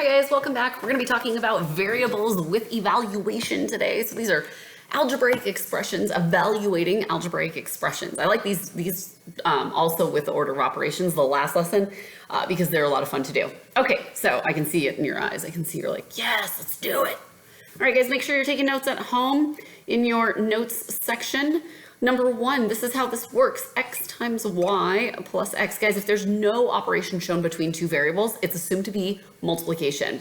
Hi guys, welcome back. We're going to be talking about variables with evaluation today. So these are algebraic expressions, evaluating algebraic expressions. I like these also with the order of operations, the last lesson, because they're a lot of fun to do. Okay, so I can see it in your eyes. I can see you're like, yes, let's do it. All right, guys, make sure you're taking notes at home in your notes section. Number one, this is how this works. X times y plus x. Guys, if there's no operation shown between two variables, it's assumed to be multiplication.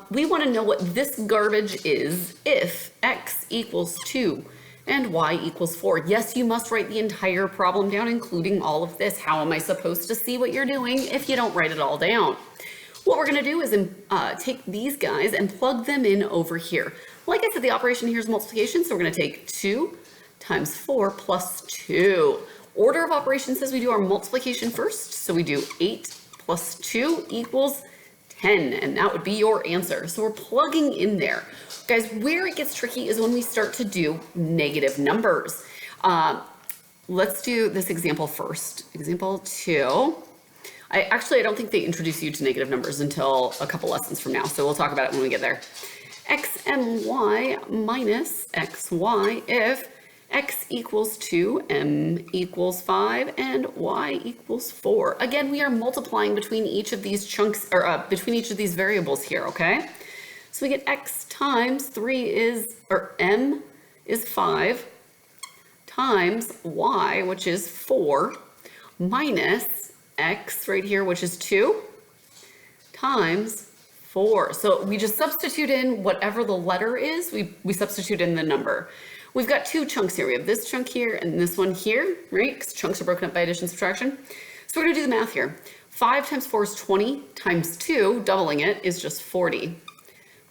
We want to know what this garbage is if x equals 2 and y equals 4. Yes, you must write the entire problem down, including all of this. How am I supposed to see what you're doing if you don't write it all down? What we're going to do is take these guys and plug them in over here. Like I said, the operation here is multiplication, so we're going to take 2 times 4 plus 2. Order of operations says we do our multiplication first, so we do 8 plus 2 equals 10, and that would be your answer. So we're plugging in there. Guys, where it gets tricky is when we start to do negative numbers. Let's do this example first. Example 2. I don't think they introduce you to negative numbers until a couple lessons from now, so we'll talk about it when we get there. xmy minus xy if x equals 2, m equals 5, and y equals 4. Again, we are multiplying between each of these chunks, or between each of these variables here, okay? So we get x times 3 is, or m is 5, times y, which is 4, minus x right here, which is 2, times 4. So we just substitute in whatever the letter is, we substitute in the number. We've got two chunks here. We have this chunk here and this one here, right? Because chunks are broken up by addition and subtraction. So we're going to do the math here. 5 times 4 is 20, times 2, doubling it, is just 40.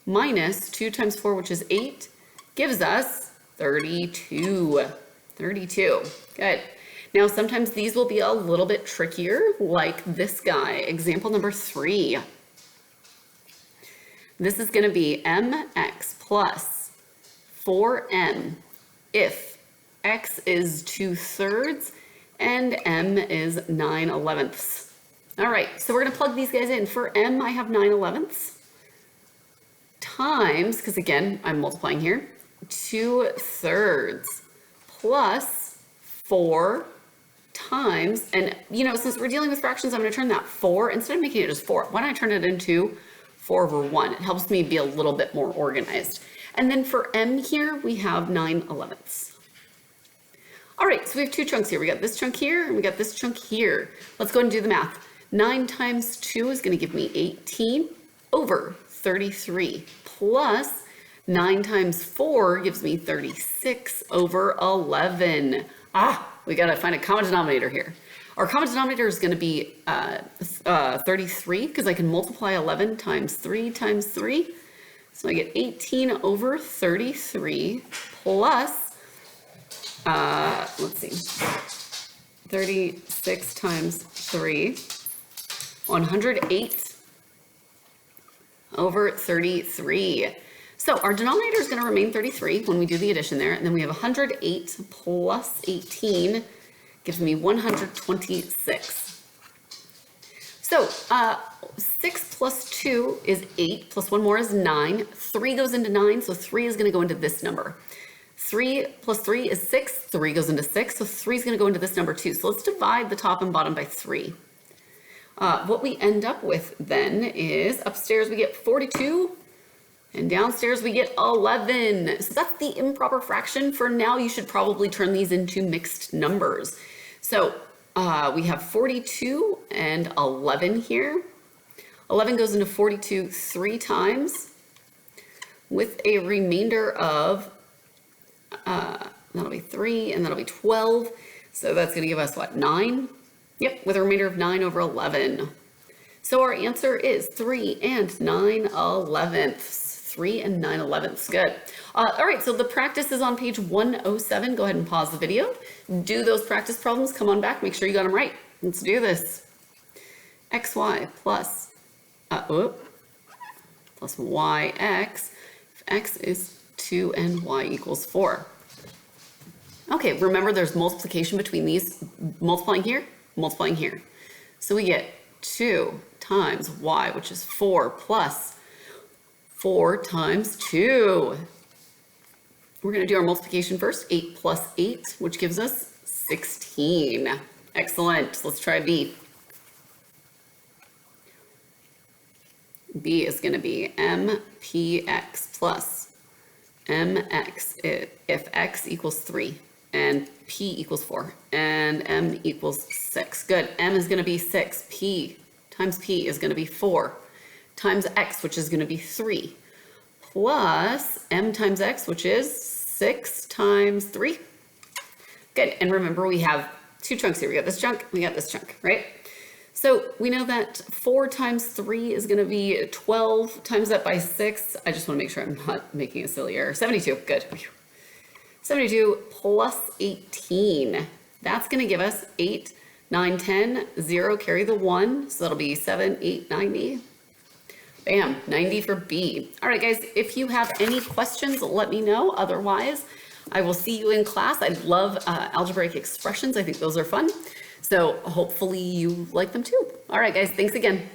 Minus 2 times 4, which is 8, gives us 32. 32. Good. Now, sometimes these will be a little bit trickier, like this guy. Example number 3. This is going to be mx plus 4m if x is 2/3 and m is 9/11. All right, so we're going to plug these guys in. For m, I have 9/11 times, because again, I'm multiplying here, 2/3 plus 4 times, and you know, since we're dealing with fractions, I'm going to turn that 4, instead of making it just 4, why don't I turn it into 4/1? It helps me be a little bit more organized. And then for m here, we have 9/11. All right, so we have two chunks here. We got this chunk here, and we got this chunk here. Let's go ahead and do the math. 9 times 2 is going to give me 18 over 33, plus 9 times 4 gives me 36 over 11. We got to find a common denominator here. Our common denominator is going to be 33, because I can multiply 11 times 3 times 3. So I get 18 over 33 plus, let's see, 36 times 3, 108 over 33. So our denominator is going to remain 33 when we do the addition there, and then we have 108 plus 18 gives me 126. So 6 plus 2 is 8, plus 1 more is 9. 3 goes into 9, so 3 is going to go into this number. 3 plus 3 is 6. 3 goes into 6, so 3 is going to go into this number too. So let's divide the top and bottom by 3. What we end up with then is upstairs we get 42, and downstairs we get 11. So that's the improper fraction. For now, you should probably turn these into mixed numbers. So we have 42 and 11 here. 11 goes into 42 3 times with a remainder of, that'll be 3 and that'll be 12. So that's going to give us what, 9? Yep, with a remainder of 9 over 11. So our answer is 3 and 9/11. 3 and 9/11. Good. All right, so the practice is on page 107. Go ahead and pause the video. Do those practice problems. Come on back. Make sure you got them right. Let's do this. xy plus, plus yx, if x is 2 and y equals 4. Okay, remember there's multiplication between these, multiplying here. So we get 2 times y, which is 4 plus 4 times 2. We're going to do our multiplication first. 8 plus 8, which gives us 16. Excellent. Let's try b. b is going to be mpx plus mx if x equals 3 and p equals 4 and m equals 6. Good. M is going to be 6. P times p is going to be 4 times x, which is going to be 3, plus m times x, which is 6 times 3. Good. And remember, we have two chunks here. We got this chunk, we got this chunk, right? So we know that 4 times 3 is going to be 12. Times that by 6. I just want to make sure I'm not making a silly error. 72. Good. 72 plus 18. That's going to give us 8, 9, 10, 0, carry the 1. So that'll be 7, 8, 90. Bam, 90 for B. All right, guys, if you have any questions, let me know. Otherwise, I will see you in class. I love algebraic expressions. I think those are fun. So hopefully you like them too. All right, guys, thanks again.